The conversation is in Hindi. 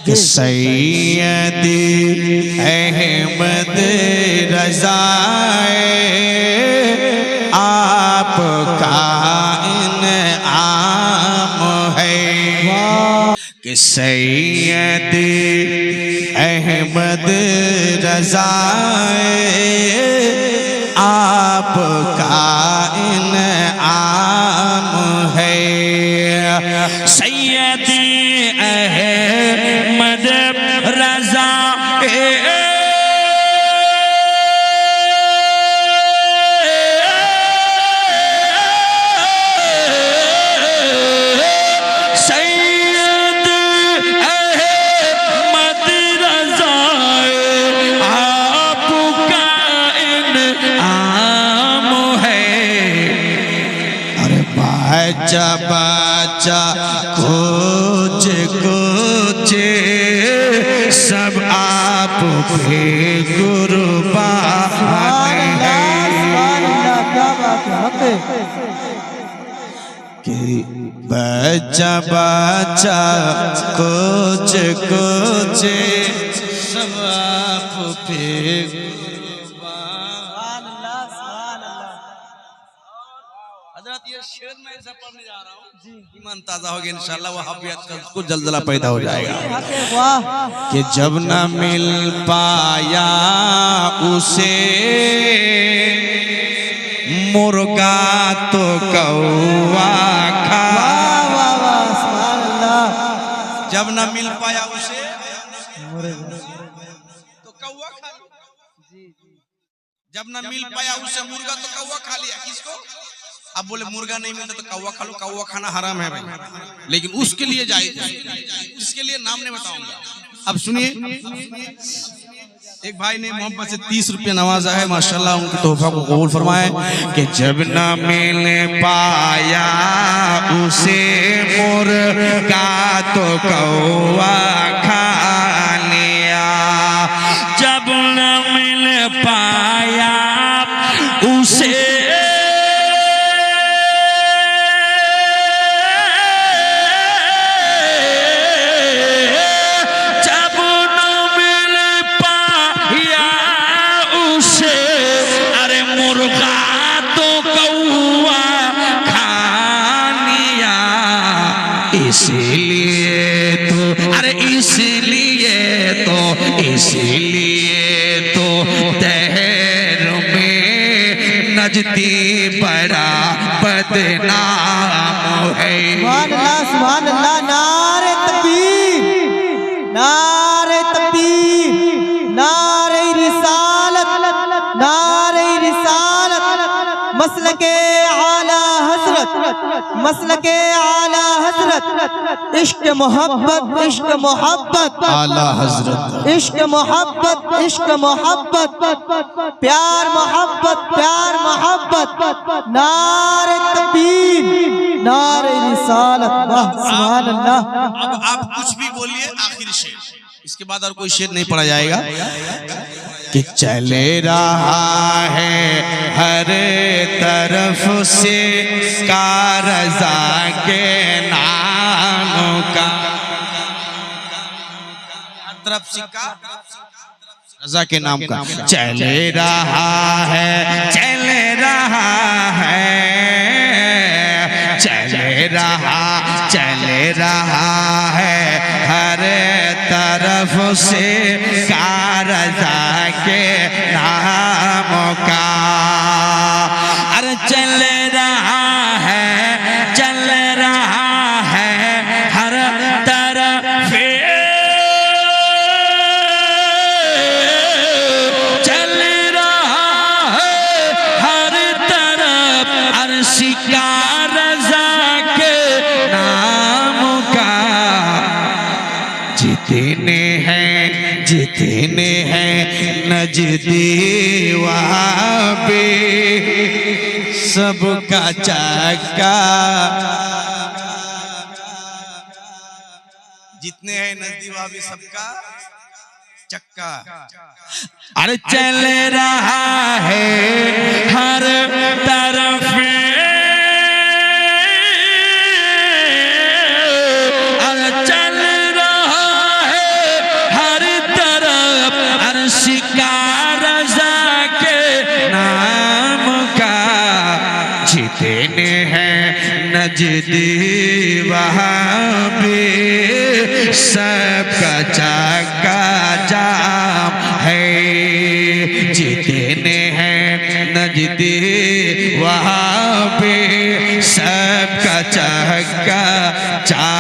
कि सैयदी अहमद रज़ा आपका इनाम है कि सैयदी अहमद रज़ा आपका इनाम है। सैयदी अहमद रज़ा बच्चा बच्चा कुछ कुछ सब आप पे कुर्बान है कि बच्चा बच्चा कुछ कुछ सब आप पे ये शेर मैं ऐसा पढ़ने जा रहा हूँ ईमान ताजा हो गया इंशाल्लाह वहाबियत का कुछ जल्जला पैदा हो जाएगा कि जब न मिल पाया उसे मुर्गा तो कौवा खा। जब न मिल पाया उसे तो कौवा खा। जब न मिल पाया उसे मुर्गा तो कौवा खा लिया। किसको? अब बोले मुर्गा नहीं मिलता तो कौवा खा लो। कौवा खाना हराम है भाई, लेकिन उसके लिए जायज है। उसके लिए नाम नहीं बताऊंगा। अब सुनिए, एक भाई ने मोहब्बत से 30 रुपये नवाजा है, माशाल्लाह उनके तोहफा को कबूल फरमाए कि जब न मिल पाया उसे मुर्गा तो कौवा खा लिया। जब न मिल पाया उसे इसलिए तो दहर में नजदी बड़ा बदनाम है। सुभान अल्लाह, नारे तकबीर, नारे तकबीर, नारे रिसालत, नारे रिसालत, मसलके आला हजरत, मसलके आला हजरत, इश्क मोहब्बत, इश्क मोहब्बत, आला हजरत, इश्क मोहब्बत, इश्क मोहब्बत, प्यार मोहब्बत, प्यार मोहब्बत, नारे तकबीर, नारे रिसालत। वाह सुभान अल्लाह। अब आप कुछ भी बोलिए, आखिरी शेर, इसके बाद और कोई शेर नहीं पढ़ा जाएगा कि चले रहा है हर तरफ से कारज़ा के नाम का। हर तरफ सिक्का रज़ा के नाम का। चले रहा है, चले रहा है, चले रहा है हर तरफ से कारज़ा के नाम का। अरे चल रहा है, चल रहा है हर तरफ, चल रहा है हर तरफ अर्शी का रज़ा के नाम का। जितने हैं नजदी वहाबी सबका चक्का। जितने हैं नजदी वहाबी सबका चक्का। अरे चल रहा है हर तरफ, अरे चल रहा है जितने हैं नजदी वहाँ पे सबका चक्का जाम है। जितने हैं नजदी वहाँ पे सबका चक्का जाम